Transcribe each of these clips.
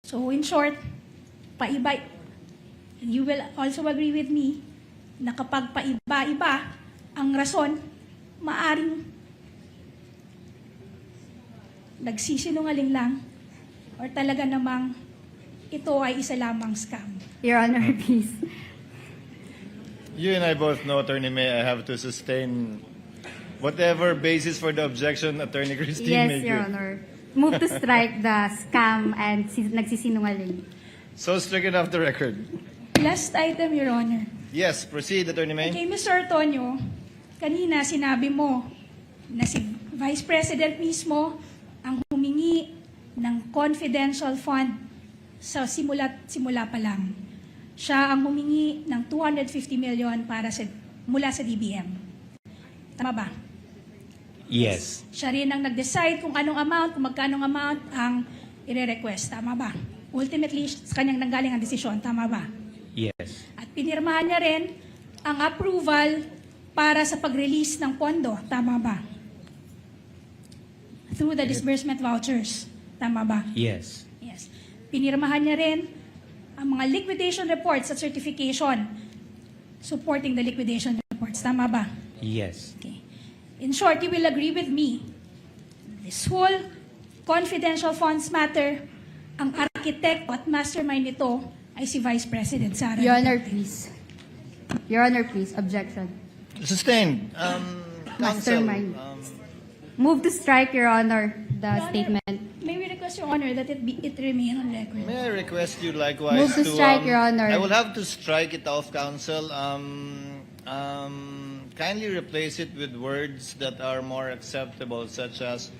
So in short, paiba, and you will also agree with me na kapag paiba-iba ang rason, maaring nagsisinungaling lang or talaga namang ito ay isa lamang scam. Your Honor, please. You and I both know, Attorney May, I have to sustain whatever basis for the objection Attorney Christine may Yes, Your give. Honor. Move to strike the scam and nagsisinungaling. So stricken off the record. Last item, Your Honor. Yes, proceed, Attorney May. Kay Mr. Antonio, kanina sinabi mo na si Vice President mismo ang humingi ng confidential fund sa simula pa lang. Siya ang humingi ng 250 million mula sa DBM. Tama ba? Yes. Siya rin ang nag-decide kung magkanong amount ang ire-request. Tama ba? Ultimately, sa kanyang nanggaling ang desisyon. Tama ba? Yes. At pinirmahan niya rin ang approval para sa pag-release ng pondo. Tama ba? Through the disbursement vouchers. Tama ba? Yes. Yes. Pinirmahan niya rin ang mga liquidation reports at certification supporting the liquidation reports. Tama ba? Yes. Okay. In short, you will agree with me. This whole confidential funds matter, ang architect at mastermind nito ay si Vice President Sara. Your Honor, please. Your Honor, please. Objection. Sustained. Counsel, Mastermind. Move to strike, Your Honor, the Your Honor, statement. May we request, Your Honor, that it remain on record? may I request you likewise Move to strike, Your Honor. I will have to strike it off, Counsel. Kindly replace it with words that are more acceptable, such as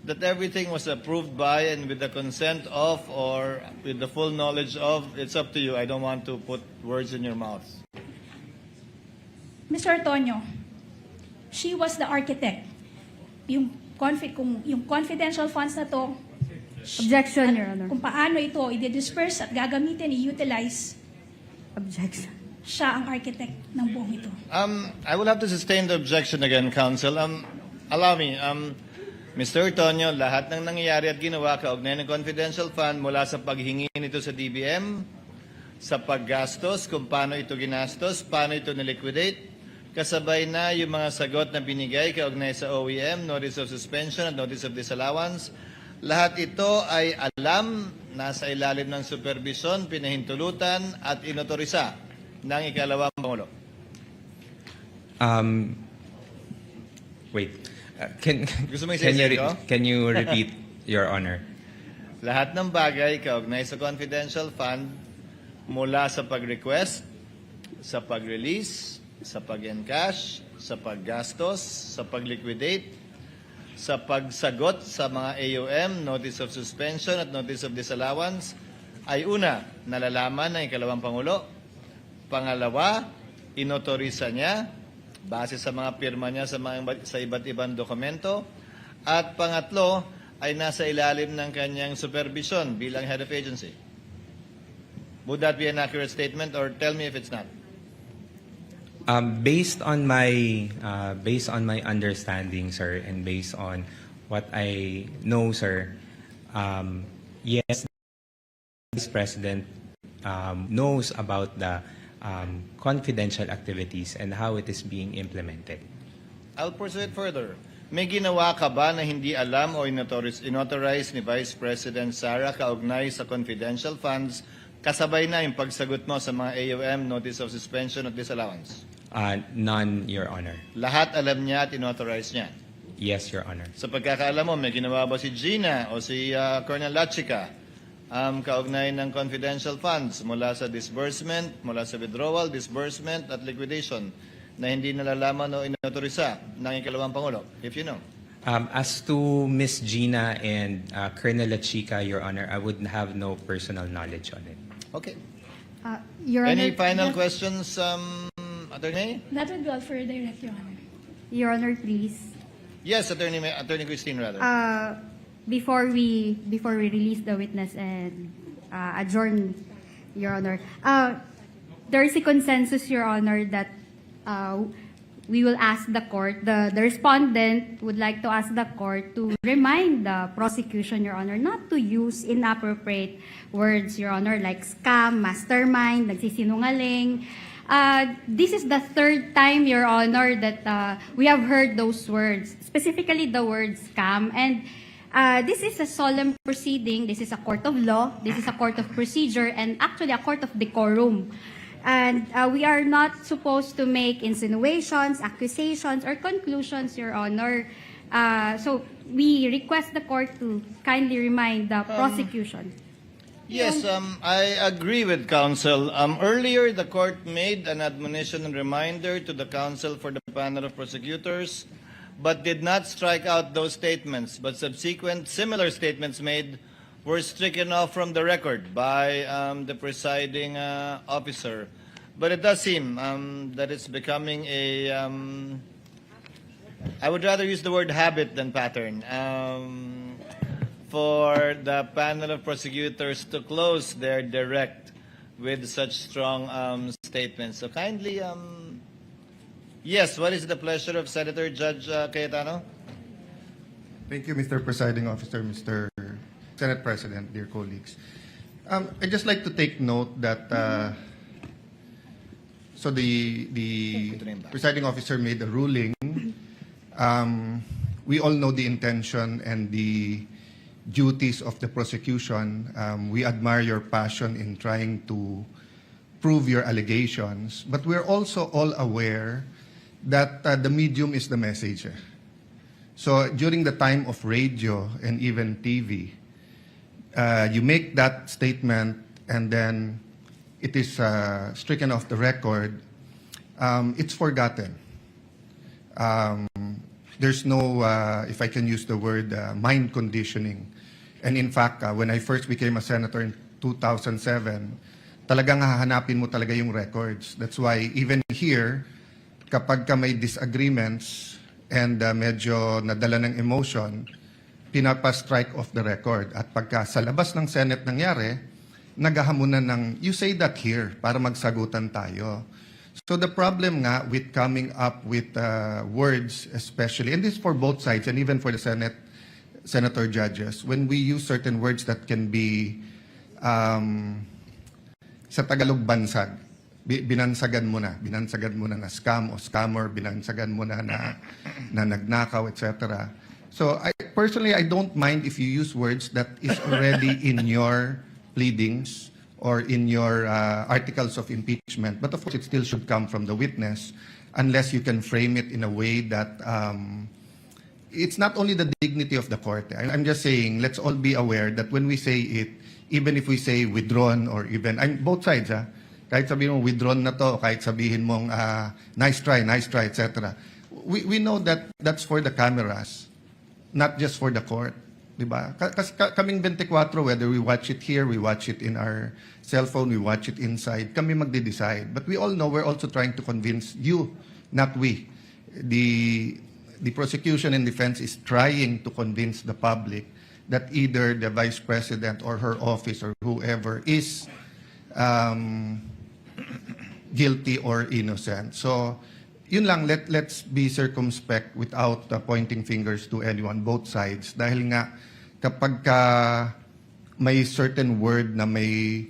that everything was approved by and with the consent of or with the full knowledge of. It's up to you. I don't want to put words in your mouth. Mr. Antonio, she was the architect. Yung confidential funds na to, Objection, Your Honor. kung paano ito i-disperse at gagamitin, i-utilize, Objection. siya ang architect ng buong ito. I will have to sustain the objection again, Counsel. Allow me. Mr. Antonio, lahat ng nangyayari at ginawa kaugnay ng confidential fund mula sa paghingi nito sa DBM, sa paggastos, kung paano ito ginastos, paano ito niliquidate, kasabay na yung mga sagot na binigay kaugnay sa OEM, Notice of Suspension at Notice of Disallowance. Lahat ito ay alam, nasa ilalim ng supervision, pinahintulutan at inotorisa ng ikalawang Pangulo. Wait. Can Gusto mo can i-say you ko? can you repeat, Your Honor? Lahat ng bagay kaugnay sa confidential fund mula sa pag-request, sa pag-release, sa pag-encash, sa paggastos, sa pag-liquidate, sa pagsagot sa mga AUM, Notice of Suspension at Notice of Disallowance, ay una, nalalaman ng ikalawang Pangulo. Pangalawa, inotorisa niya base sa mga pirma niya sa iba't ibang dokumento. At pangatlo, ay nasa ilalim ng kanyang supervision bilang head of agency. Would that be an accurate statement or tell me if it's not? Based on my understanding, sir, and based on what I know, sir, yes, the Vice President knows about the confidential activities and how it is being implemented. I'll pursue it further. May ginawa ka ba na hindi alam o inauthorize ni Vice President Sara kaugnay sa confidential funds kasabay na yung pagsagot mo sa mga AUM, Notice of Suspension at Disallowance? None, Your Honor. Lahat alam niya at inauthorize niya. Yes, Your Honor. Sa pagkakaalam mo, may ginawa ba si Gina o si Colonel Lachica kaugnay ng confidential funds mula sa disbursement, mula sa withdrawal, disbursement at liquidation na hindi nalalaman o inautorisa ng ikalawang Pangulo, if you know? As to Miss Gina and Colonel Lachica, Your Honor, I would have no personal knowledge on it. Okay. Your Any Honor, final questions, Attorney? That would be all for direct, Your Honor. Your Honor, please. Yes, Attorney Christine, rather. Before we release the witness and adjourn, Your Honor, there is a consensus, Your Honor, that we will ask the court, the respondent would like to ask the court to remind the prosecution, Your Honor, not to use inappropriate words, Your Honor, like scam, mastermind, nagsisinungaling. This is the third time, Your Honor, that we have heard those words, specifically the word scam. And this is a solemn proceeding. This is a court of law. This is a court of procedure, and actually a court of decorum. And we are not supposed to make insinuations, accusations, or conclusions, Your Honor. So we request the court to kindly remind the prosecution. Yes, I agree with counsel. Earlier, the court made an admonition and reminder to the counsel for the panel of prosecutors, but did not strike out those statements. But subsequent similar statements made were stricken off from the record by the presiding officer. But it does seem that it's becoming a, I would rather use the word habit than pattern, for the panel of prosecutors to close their direct with such strong statements. So kindly, yes, what is the pleasure of Senator Judge Cayetano? Thank you, Mr. Presiding Officer, Mr. Senate President, dear colleagues. I'd just like to take note that so the presiding officer made a ruling. We all know the intention and the duties of the prosecution. We admire your passion in trying to prove your allegations, but we're also all aware that the medium is the message. So during the time of radio and even TV, you make that statement and then it is stricken off the record. It's forgotten. There's no, if I can use the word, mind conditioning. And in fact, when I first became a senator in 2007, talagang hahanapin mo talaga yung records. That's why even here, kapag ka may disagreements and medyo nadala ng emotion, pinapa-strike off the record. At pagka sa labas ng Senate nangyari, naghahamunan ng, you say that here, para magsagutan tayo. So the problem nga with coming up with words especially, and this is for both sides and even for the senator judges, when we use certain words that can be sa Tagalog bansag, binansagan mo na na scam o scammer, binansagan mo na nagnakaw, etc. So personally, I don't mind if you use words that is already in your pleadings or in your articles of impeachment. But of course, it still should come from the witness unless you can frame it in a way that it's not only the dignity of the court. I'm just saying, let's all be aware that when we say it, even if we say withdrawn or even, both sides, kahit sabihin mong withdrawn na to, kahit sabihin mong nice try, etc. We know that that's for the cameras, not just for the court. Diba? Kasi kaming 24, whether we watch it here, we watch it in our cell phone, we watch it inside, kami magde-decide. But we all know we're also trying to convince you, not we. The prosecution and defense is trying to convince the public that either the Vice President or her office or whoever is guilty or innocent. So, yun lang, let's be circumspect without pointing fingers to anyone, both sides. Dahil nga, kapag may certain word na may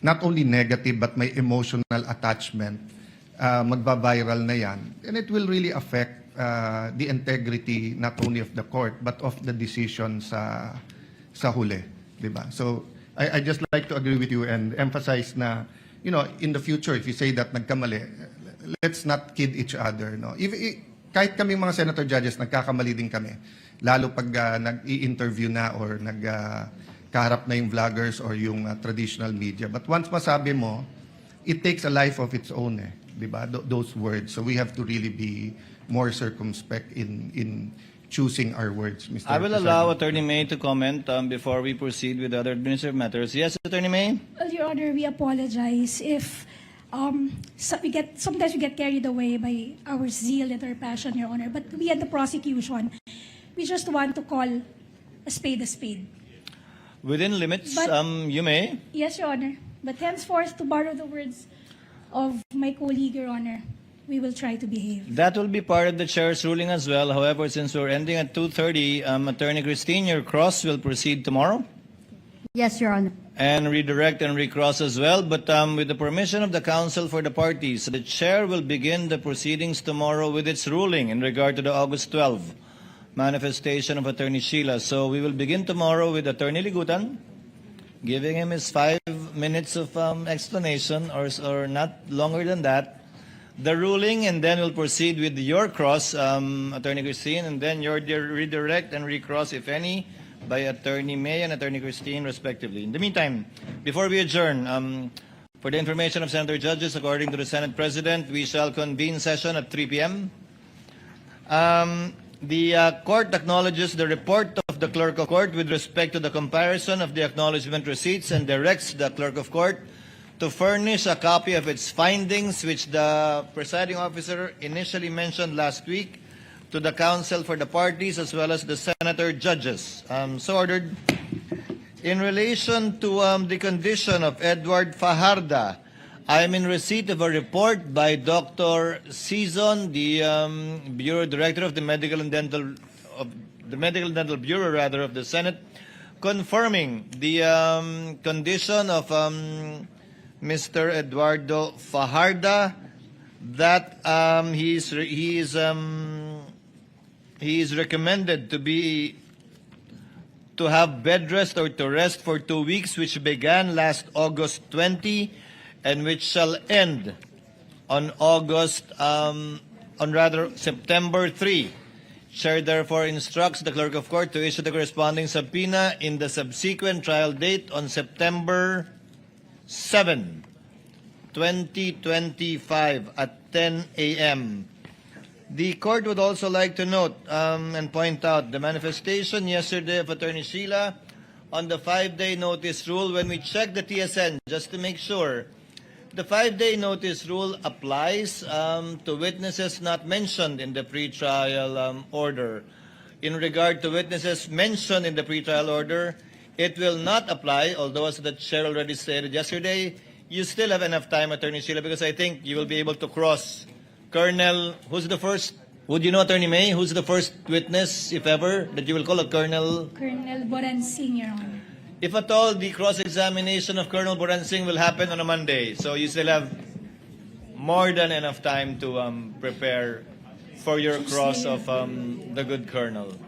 not only negative but may emotional attachment, magba-viral na yan. And it will really affect the integrity not only of the court but of the decision sa huli. Diba? So, I just like to agree with you and emphasize na, you know, in the future, if you say that nagkamali, let's not kid each other. No? Kahit kaming mga senator judges, nagkakamali din kami. Lalo pag nag-i-interview na or nagkaharap na yung vloggers or yung traditional media. But once masabi mo, it takes a life of its own. Diba? Those words. So we have to really be more circumspect in choosing our words, Mr. I will President. allow Attorney May to comment before we proceed with other administrative matters. Yes, Attorney May? Well, Your Honor, we apologize if sometimes we get carried away by our zeal and our passion, Your Honor. But we at the prosecution, we just want to call a spade a spade. Within limits, But- you may. Yes, Your Honor. But henceforth, to borrow the words of my colleague, Your Honor, we will try to behave. That will be part of the chair's ruling as well. However, since we're ending at 2:30, Attorney Christine, your cross will proceed tomorrow Yes, Your Honor. and redirect and recross as well. But with the permission of the counsel for the parties, the chair will begin the proceedings tomorrow with its ruling in regard to the August 12 manifestation of Attorney Sheila. So we will begin tomorrow with Attorney Ligutan, giving him his 5 minutes of explanation or not longer than that. The ruling, and then we'll proceed with your cross, Attorney Christine, and then your redirect and recross, if any, by Attorney May and Attorney Christine, respectively. In the meantime, before we adjourn, for the information of Senator Judges, according to the Senate President, we shall convene session at 3 p.m. The court acknowledges the report of the clerk of court with respect to the comparison of the acknowledgement receipts and directs the clerk of court to furnish a copy of its findings, which the presiding officer initially mentioned last week, to the counsel for the parties as well as the senator judges. So ordered. In relation to the condition of Edward Fajarda, I am in receipt of a report by Dr. Season, the Bureau Director of the Medical and Dental Bureau, rather, of the Senate, confirming the condition of Mr. Eduardo Fajarda, that he is recommended to have bed rest or to rest for 2 weeks, which began last August 20 and which shall end on September 3. Chair therefore instructs the clerk of court to issue the corresponding subpoena in the subsequent trial date on September 7, 2025 at 10 a.m. The court would also like to note and point out the manifestation yesterday of Attorney Sheila on the 5-day notice rule. When we checked the TSN, just to make sure, the 5-day notice rule applies to witnesses not mentioned in the pretrial order. In regard to witnesses mentioned in the pretrial order, it will not apply, although as the chair already stated yesterday, you still have enough time, Attorney Sheila, because I think you will be able to cross Colonel, who's the first, would you know, Attorney May, who's the first witness, if ever, that you will call a Colonel? Colonel Boransing, Your Honor. If at all, the cross-examination of Colonel Boransing will happen on a Monday, so you still have more than enough time to prepare for your cross of the good Colonel.